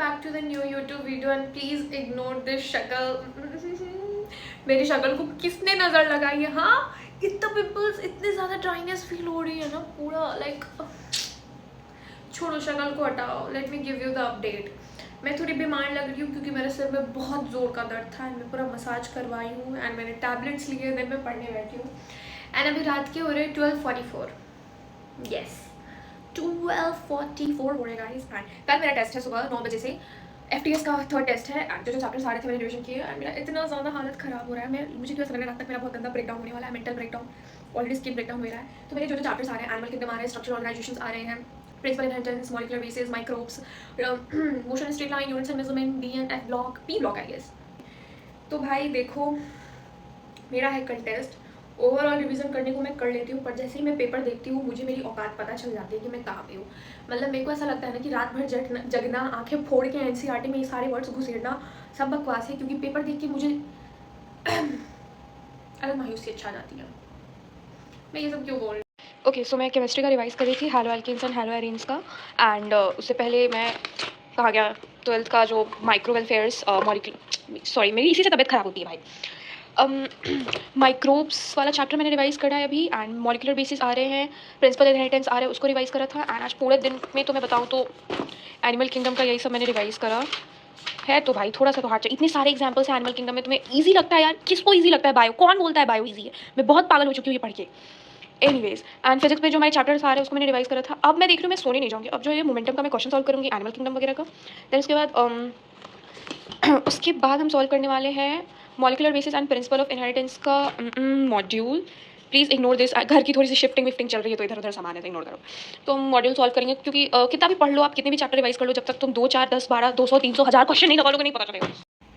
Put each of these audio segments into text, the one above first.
back to the new YouTube video and please ignore this शक्ल मेरी शक्ल को किसने नज़र लगाई है? हाँ, इतना पिंपल्स, इतने ज़्यादा ड्राइनेस फील हो रही है ना, पूरा लाइक छोड़ो, शक्ल को हटाओ. Let me give you the update. मैं थोड़ी बीमार लग रही हूँ क्योंकि मेरे सिर में बहुत ज़ोर का दर्द था एंड मैं पूरा मसाज करवाई हूँ एंड मैंने टैबलेट्स लिए, देन मैं पढ़ने बैठी हूँ. एंड अभी रात के हो रहे 12:44. यस, 12:44 हो रहे गाइस. एंड कल मेरा टेस्ट है सुबह 9 बजे से. FTS का थर्ड टेस्ट है एंड जो चैप्टर सारे थे मैंने रिविजन किए एंड मेरा इतना ज़्यादा हालत ख़राब हो रहा है. मुझे क्यों ऐसा लग रहा है रात तक मेरा बहुत गंदा ब्रेकडाउन होने वाला है, mental breakdown, already skin breakdown हो रहा है. तो मेरे जो चैप्टर्स आ रहे हैं, एनिमल किंगडम आ रहे हैं, स्ट्रक्चरल ऑर्गेनाइजेशंस आ रहे हैं, principle inheritance, molecular basis, microbes, motion straight line, units and measurement, D and F block, P block I guess. तो भाई देखो, मेरा है कल टेस्ट. ओवरऑल रिवीजन करने को मैं कर लेती हूँ, पर जैसे ही मैं पेपर देखती हूँ मुझे मेरी औकात पता चल जाती है कि मैं कहाँ पे हूँ. मतलब मेरे को ऐसा लगता है ना कि रात भर जगना, आंखें फोड़ के NCERT में ये सारे वर्ड्स घुसेड़ना सब बकवास है, क्योंकि पेपर देख के मुझे अलग मायूसी अच्छा आ जाती है. मैं ये सब क्यों बोल रही हूँ? ओके, सो मैं केमिस्ट्री का रिवाइज कर रही थी, haloalkanes and haloarenes का. एंड उससे पहले मैं कहा गया 12th का जो माइक्रो वेलफेयर्स सॉरी मेरी इसी से तबीयत ख़राब होती है भाई. माइक्रोब्स वाला चैप्टर मैंने रिवाइज़ करा है अभी एंड मॉलिक्यूलर बेसिस आ रहे हैं, प्रिंसिपल इनहेरिटेंस आ रहे हैं, उसको रिवाइज़ करा था. एंड आज पूरे दिन में तो मैं बताऊँ तो एनिमल किंगडम का यही सब मैंने रिवाइज़ करा है. तो भाई थोड़ा सा तो हार्ड चाहिए. इतने सारे एग्जाम्पल्स हैं एनिमल किंगडम में. तुम्हें ईजी लगता है यार? किसको ईजी लगता है बायो? कौन बोलता है बायो ईजी है? मैं बहुत पागल हो चुकी हूँ ये पढ़ के. एनीवेज, एंड फिजिक्स में जो हमारे चैप्टर्स आ रहे हैं उसको मैंने रिवाइज़ करा था. अब मैं देख रही हूँ मैं सोने नहीं जाऊँगी. अब जो है मोमेंटम का मैं क्वेश्चन सॉल्व करूँगी, एनिमल किंगडम वगैरह का. देन उसके बाद हम सॉल्व करने वाले हैं molecular basis and principle of inheritance का मॉड्यूल. Please ignore this. घर की थोड़ी सी शिफ्टिंग विफ्टिंग चल रही है तो इधर उधर सामान है तो इग्नोर करो. तो हम मॉड्यूल सॉल्व करेंगे क्योंकि कितना भी पढ़ लो आप, कितने भी चैप्टर रिवाइज कर लो, जब तक तुम 2, 4, 10, 12, 200, 300, 1000 क्वेश्चन नहीं निकालोगे नहीं पता चलेगा.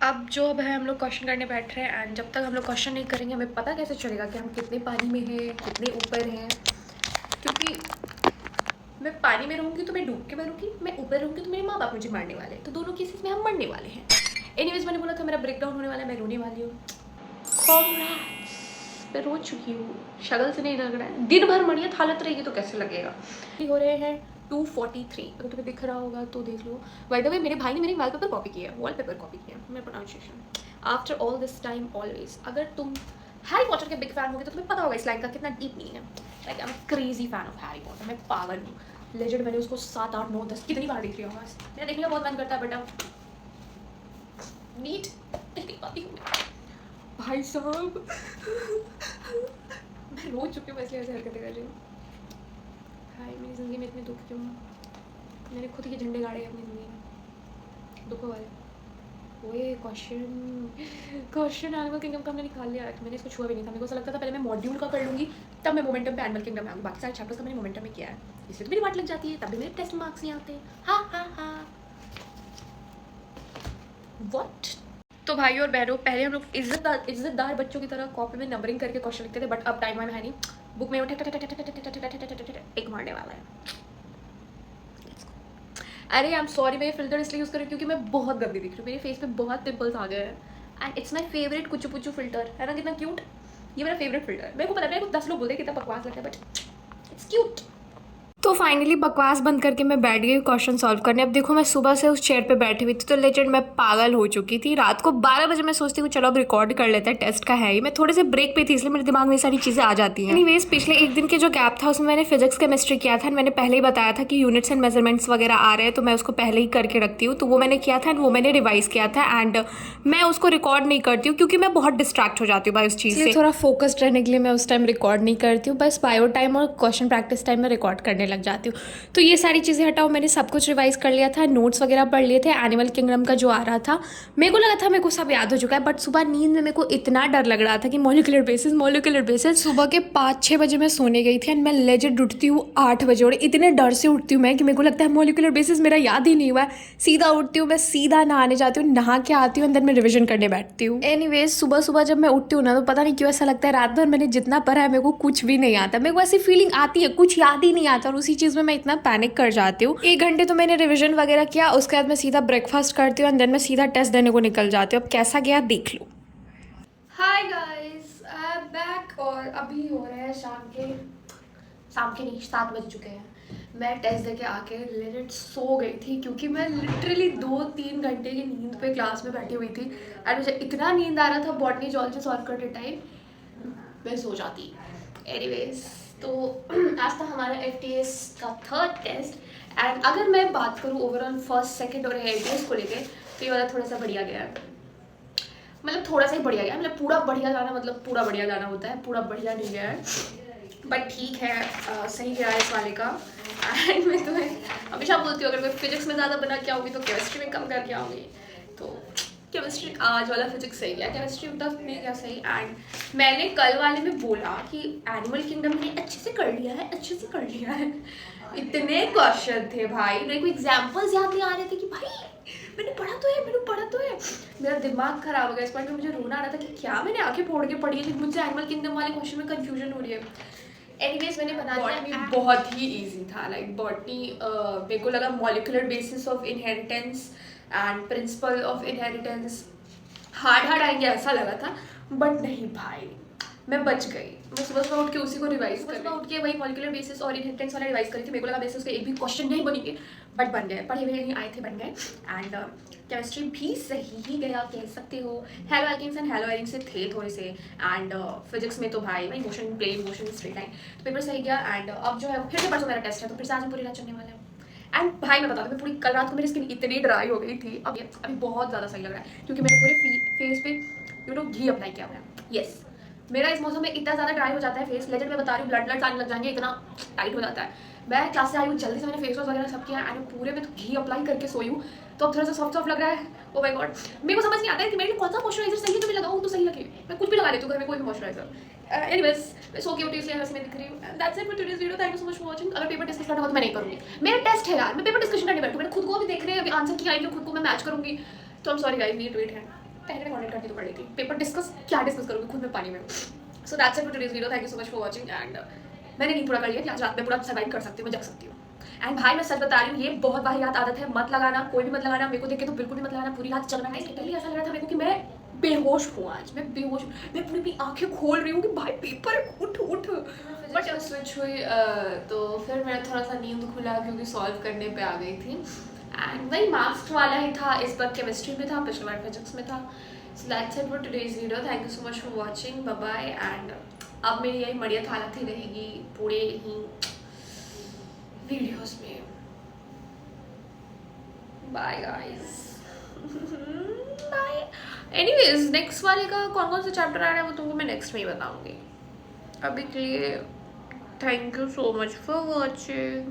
अब जो है हम लोग क्वेश्चन करने बैठ रहे हैं एंड जब तक हम लोग क्वेश्चन नहीं करेंगे हमें पता कैसे चलेगा कि हम कितने पानी में हैं, कितने ऊपर हैं. क्योंकि मैं पानी में रहूँगी तो मैं डूब के मरूँगी, मैं ऊपर रहूँगी तो मेरे माँ बाप मुझे मारने वाले हैं. तो दोनों केसेस में हम मरने वाले हैं. एनीवेज, मैंने बोला था मेरा ब्रेकडाउन होने वाला है, मैं रोने वाली हूँ. कॉन्ग्रेट्स, मैं रो चुकी हूँ. शक्ल से नहीं लग रहा है. दिन भर मरियत हालत रहेगी तो कैसे लगेगा. हो रहे हैं 2:43. अगर तुम्हें दिख रहा होगा तो देख लो. बाय द वे मेरे भाई ने मेरी वॉलपेपर कॉपी किया है, वॉलपेपर कॉपी किया है. मेरा pronunciation after all this time always. अगर तुम हैरी पॉटर के बिग फैन होगे तो तुम्हें पता होगा इस लाइन का कितना डीप मीनिंग है. Like I am crazy fan of Harry Potter. मैं पागल हूँ. लेजेंड मैंने उसको 7, 8, 9, 10 कितनी बार देख रही हूँ. बस मेरा देखने का बहुत मन करता है बट अब नीट नहीं पाती हूँ. भाई साहब मैं रो चुकी हूँ इसलिए ऐसे हरकतें कर रही हूँ. भाई मेरी ज़िंदगी में इतने दुख क्यों? मैंने खुद के झंडे गाड़े अपनी ज़िंदगी में दुखों वाले. ओए क्वेश्चन एनिमल किंगडम का हमने निकाल लिया. मैंने इसको छुआ भी नहीं था. मेरे को ऐसा लगता था पहले मैं मॉड्यूल का कर लूँगी तब मैं मोमेंटम पे एनिमल किंगडम में आऊँगी. बाकी सारे चैप्टर्स का मैंने मोमेंटम में किया है, इसलिए तो मेरी वाट लग जाती है. तब भी मेरे टेस्ट मार्क्स नहीं आते. हाँ हाँ हाँ. व्हाट? तो भाई और बहनों, पहले हम लोग इज्जतदार बच्चों की तरह कॉपी में नंबरिंग करके क्वेश्चन लिखते थे, बट अब टाइम है नहीं. बुक में एक मारने वाला है. अरे आई एम सॉरी, मैं ये फिल्टर इसलिए यूज़ कर रही हूँ क्योंकि मैं बहुत गंदी दिख रही हूँ. मेरे फेस पे बहुत पिंपल्स आ गए हैं एंड इट्स माई फेवरेट कुचू पुचू फिल्टर. है ना कितना क्यूट. ये मेरा फेवरेट फिल्टर है. मेरे को पता है, मेरे को 10 लोग बोलते हैं कितना बकवास लगता है बट इट्स क्यूट. तो फाइनली बकवास बंद करके मैं बैठ गई क्वेश्चन सॉल्व करने. अब देखो मैं सुबह से उस चेयर पे बैठी हुई थी तो लेजेंड मैं पागल हो चुकी थी. रात को 12 बजे मैं सोचती हूँ चलो अब रिकॉर्ड कर लेते हैं, टेस्ट का है ही. मैं थोड़े से ब्रेक पे थी इसलिए मेरे दिमाग में सारी चीज़ें आ जाती हैं. एनीवेज, पिछले एक दिन के जो गैप था उसमें मैंने फिजिक्स केमिस्ट्री किया था. मैंने पहले ही बताया था कि यूनिट्स एंड मेजरमेंट्स वगैरह आ रहे हैं तो मैं उसको पहले ही करके रखती हूँ. तो वो मैंने किया था एंड वो मैंने रिवाइज किया था एंड मैं उसको रिकॉर्ड नहीं करती हूँ क्योंकि मैं बहुत डिस्ट्रैक्ट हो जाती हूँ भाई उस चीज़ से. थोड़ा फोकस्ड रहने के लिए मैं उस टाइम रिकॉर्ड नहीं करती हूँ. बस बायो टाइम और क्वेश्चन प्रैक्टिस टाइम में रिकॉर्ड करने लग जाती हूँ. तो ये सारी चीज़ें हटाओ. मैंने सब कुछ रिवाइज कर लिया था, नोट्स वगैरह पढ़ लिए थे. एनिमल किंगडम का जो आ रहा था मेरे को लगा था मेरे को सब याद हो चुका है, बट सुबह नींद में मेरे को इतना डर लग रहा था कि मॉलिक्यूलर बेसिस. सुबह के 5-6 बजे मैं सोने गई थी एंड मैं लेजेंड उठती हूँ 8 बजे और इतने डर से उठती हूँ मैं कि मेरे को लगता है मॉलिक्यूलर बेसिस मेरा याद ही नहीं हुआ है. सीधा उठती हूँ मैं, सीधा नहाने जाती हूँ, नहा के आती हूँ एंड देन मैं रिविजन करने बैठती हूँ. एनीवेज, सुबह सुबह जब मैं उठती हूँ ना तो पता नहीं क्यों ऐसा लगता है रात भर मैंने जितना पढ़ा है मेरे को कुछ भी नहीं आता. मेरे को ऐसी फीलिंग आती है कुछ याद ही नहीं आता और उसी चीज़ में मैं इतना पैनिक कर जाती हूँ. 1 घंटे तो मैंने रिवीजन वगैरह किया, उसके बाद मैं सीधा ब्रेकफास्ट करती हूँ एंड देन मैं सीधा टेस्ट देने को निकल जाती हूँ. अब कैसा गया देख लो. Hi guys, I am back और अभी हो रहे हैं शाम के शाम के नहीं 7 बज चुके हैं। मैं टेस्ट दे के आके लिटरली सो गई थी क्योंकि मैं लिटरली 2-3 घंटे की नींद पे क्लास में बैठी हुई थी एंड मुझे इतना नींद आ रहा था बॉटनी जॉलजी सॉल्व करते टाइम मैं सो जाती। एनीवेज तो आज था हमारा FTS का 3rd टेस्ट एंड अगर मैं बात करूँ ओवरऑल फर्स्ट सेकंड और FTS को लेके तो ये वाला थोड़ा सा बढ़िया गया है, मतलब थोड़ा सा ही बढ़िया गया, मतलब पूरा बढ़िया जाना मतलब पूरा बढ़िया जाना होता है, पूरा बढ़िया नहीं गया है बट ठीक है, सही गया है इस वाले का। एंड मैं तुम्हें हमेशा बोलती हूँ अगर मैं फिजिक्स में ज़्यादा बना के आऊँगी तो केमिस्ट्री में कम करके आऊँगी, तो केमिस्ट्री आज वाला फिजिक्स सही गया, केमिस्ट्री उतना नहीं गया सही। एंड मैंने कल वाले में बोला कि एनिमल किंगडम ने अच्छे से कर लिया है, अच्छे से कर लिया है, इतने क्वेश्चन थे भाई, मेरे को एग्जाम्पल्स याद नहीं आ रहे थे कि भाई मैंने पढ़ा तो है, मैंने पढ़ा तो है, मेरा दिमाग खराब हो गया इस पॉइंट में, मुझे रोना आ रहा था कि क्या मैंने आंखें फोड़ के पढ़ी है, मुझे एनिमल किंगडम वाले क्वेश्चन में कंफ्यूजन हो रही है। एनीवेज मैंने बना दिया, बहुत ही इजी था, लाइक बॉटनी मेरे को लगा molecular basis of inheritance and principle of inheritance hard आएंगे ऐसा लगा था बट नहीं भाई, मैं बच गई। मैं सुबह उठ के उसी को रिवाइज कर उठ के वही मॉलिक्यूलर बेसिस और इनहेरिटेंस वाला रिवाइज करी थी, मेरे को लगा बेसिस के एक भी क्वेश्चन नहीं बनेंगे बट बन गए, पढ़े हुए नहीं आए थे बन गए। एंड केमिस्ट्री भी सही ही गया कह सकते हो, haloalkanes and haloarenes से थे थोड़े से, एंड फिजिक्स में तो भाई motion plane motion straight line तो पेपर सही गया। एंड अब जो है फिर से परसों मेरा टेस्ट है तो फिर से आज हम पूरी रात चलने वाला है। एंड भाई मैं बता दूँ मैं पूरी कल रात को मेरी स्किन इतनी ड्राई हो गई थी, अभी बहुत ज़्यादा सही लग रहा है क्योंकि मैंने पूरे फेस पे घी अप्लाई किया हुआ है। यस मेरा इस मौसम में इतना ज़्यादा ड्राई हो जाता है फेस, लेजेंड मैं बता रही हूँ ब्लड आने लग जाएंगे, इतना टाइट हो जाता है। मैं क्लास से आई हूँ जल्दी से, मैंने फेस वॉश वगैरह सब किया एंड पूरे में तो घी अप्लाई करके सोई हूँ तो अब थोड़ा सा सॉफ्ट लग रहा है। ओ माय गॉड मेरे को समझ नहीं आता है कि मेरे लिए कौन सा मॉइस्चराइजर सही है जो मैं लगाऊँ तो सही लगे, मैं कुछ भी लगा लेती हूँ घर में कोई भी मॉइस्चराइजर। एनीवेज मैं सो क्यूट इसलिए वैसे मैं दिख रही हूँ। That's it for today's video, thank you so much for watching. अगर पेपर डिस्कशन करना हो तो मैं नहीं करूँगी, मेरा टेस्ट है यार, मैं पेपर डिस्कशन करने बैठूँ, मैंने खुद को भी देख रहे हैं अभी आंसर किया है खुद को मैं मैच करूँगी तो I am sorry guys need wait है, पहले मैं कॉन्टेक्ट करनी तो पड़ी थी, पेपर डिस्कस क्या डिस्कस करूँगी खुद में पानी में। सो that's it for today's video, thank you so much for watching. And मैंने नहीं पूरा कर लिया कि आज रात में पूरा सर्वाइव कर सकती हूँ, मैं जग सकती हूँ। एंड भाई मैं सच बता रही हूँ ये बहुत वाहियात आदत है, मत लगाना, कोई भी मत लगाना, मेरे को देख के तो बिल्कुल भी मत लगाना, पूरी रात चलना है। लिटरली ऐसा लग रहा था मेरे को कि मैं बेहोश हूँ, आज मैं बेहोश हूँ, मैं पूरी आंखें खोल रही हूँ कि भाई पेपर उठ उठ। बट जब स्विच हुई तो फिर मेरा थोड़ा सा नींद खुला क्योंकि सॉल्व करने पे आ गई थी एंड वही मार्क्स वाला ही था, इस बार केमिस्ट्री में था, पिछली बार फिजिक्स में था। So that's it for today's video, thank you so much for watching, bye bye. And अब मेरी यही मड़ियत हालत ही रहेगी पूरे ही वीडियोस में। Bye guys bye. Anyways next वाले का कौन कौन सा चैप्टर आ रहा है वो तुमको मैं नेक्स्ट में ही बताऊंगी। अभी के लिए thank you so much for watching.